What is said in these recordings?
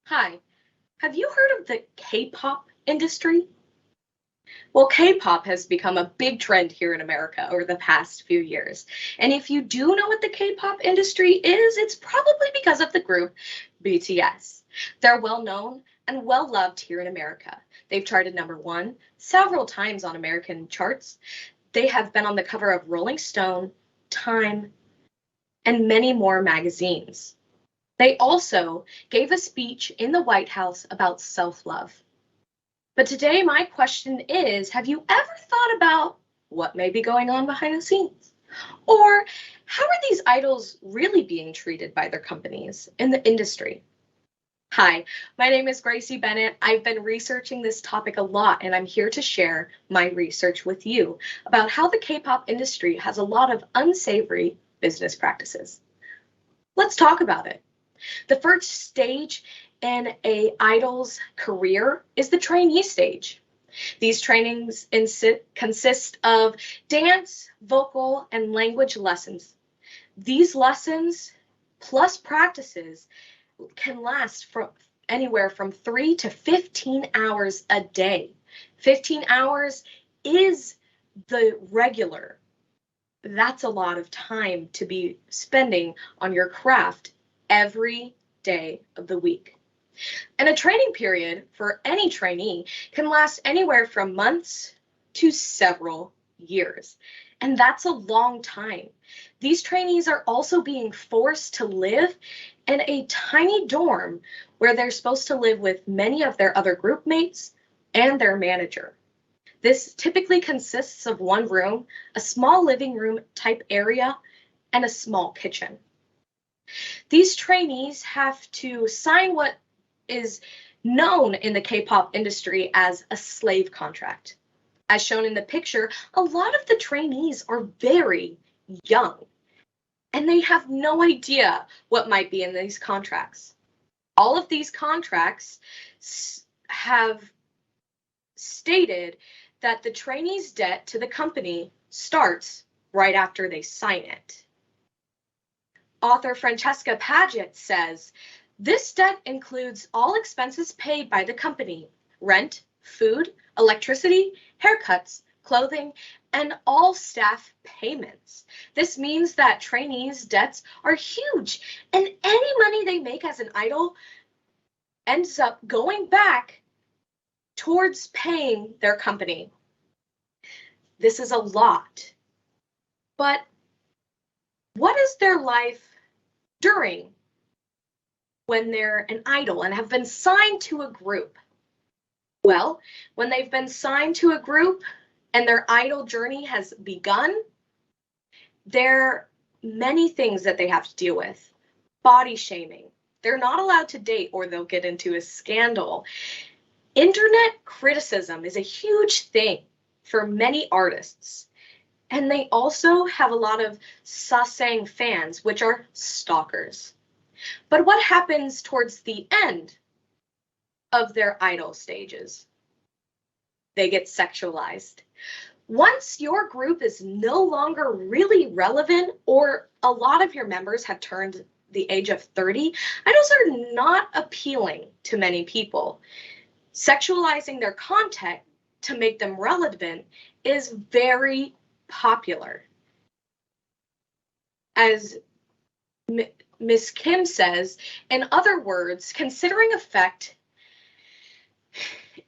Hi, have you heard of the K-pop industry? Well, K-pop has become a big trend here in America over the past few years. And if you do know what the K-pop industry is, it's probably because of the group BTS. They're well known and well loved here in America. They've charted #1 several times on American charts. They have been on the cover of Rolling Stone, Time, and many more magazines. They also gave a speech in the White House about self-love. But today, my question is, have you ever thought about what may be going on behind the scenes? Or how are these idols really being treated by their companies in the industry? Hi, my name is Gracie Bennett. I've been researching this topic a lot, and I'm here to share my research with you about how the K-pop industry has a lot of unsavory business practices. Let's talk about it. The first stage in an idol's career is the trainee stage. These trainings consist of dance, vocal, and language lessons. These lessons plus practices can last from anywhere from 3 to 15 hours a day. 15 hours is the regular. That's a lot of time to be spending on your craft every day of the week. And a training period for any trainee can last anywhere from months to several years. And that's a long time. These trainees are also being forced to live in a tiny dorm where they're supposed to live with many of their other group mates and their manager. This typically consists of one room, a small living room type area, and a small kitchen. These trainees have to sign what is known in the K-pop industry as a slave contract. As shown in the picture, a lot of the trainees are very young, and they have no idea what might be in these contracts. All of these contracts have stated that the trainee's debt to the company starts right after they sign it. Author Francesca Paget says, this debt includes all expenses paid by the company, rent, food, electricity, haircuts, clothing, and all staff payments. This means that trainees' debts are huge, and any money they make as an idol ends up going back towards paying their company. This is a lot. But what is their life during when they're an idol and have been signed to a group? Well, when they've been signed to a group and their idol journey has begun, there are many things that they have to deal with. Body shaming. They're not allowed to date or they'll get into a scandal. Internet criticism is a huge thing for many artists. And they also have a lot of sasaeng fans, which are stalkers. But what happens towards the end of their idol stages? They get sexualized. Once your group is no longer really relevant, or a lot of your members have turned the age of 30, idols are not appealing to many people. Sexualizing their content to make them relevant is very popular. As Ms. Kim says, in other words, considering effect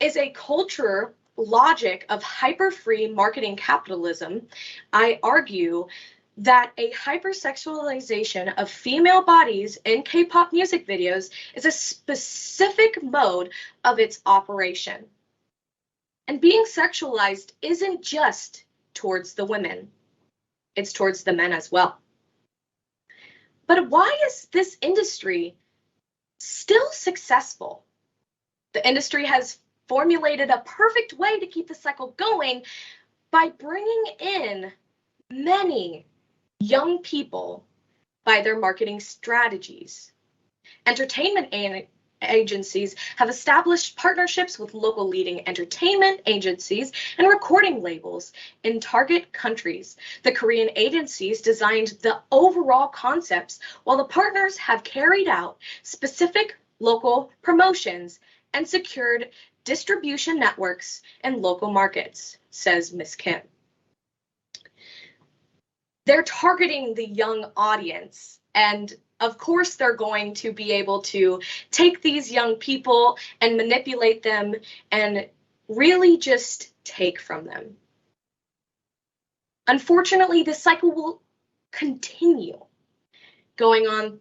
is a culture logic of hyper-free marketing capitalism. I argue that a hypersexualization of female bodies in K-pop music videos is a specific mode of its operation. And being sexualized isn't just towards the women, it's towards the men as well. But why is this industry still successful? The industry has formulated a perfect way to keep the cycle going by bringing in many young people by their marketing strategies. Entertainment agencies have established partnerships with local leading entertainment agencies and recording labels in target countries. The Korean agencies designed the overall concepts, while the partners have carried out specific local promotions, and secured distribution networks in local markets, says Ms. Kim. They're targeting the young audience, and of course they're going to be able to take these young people and manipulate them and really just take from them. Unfortunately, this cycle will continue, going on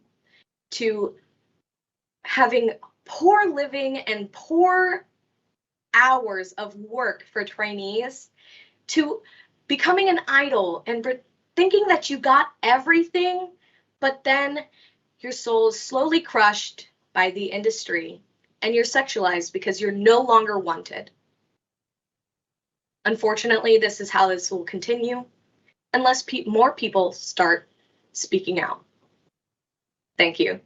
to having poor living and poor hours of work for trainees, to becoming an idol and thinking that you got everything, but then your soul is slowly crushed by the industry and you're sexualized because you're no longer wanted. Unfortunately, this is how this will continue unless more people start speaking out. Thank you.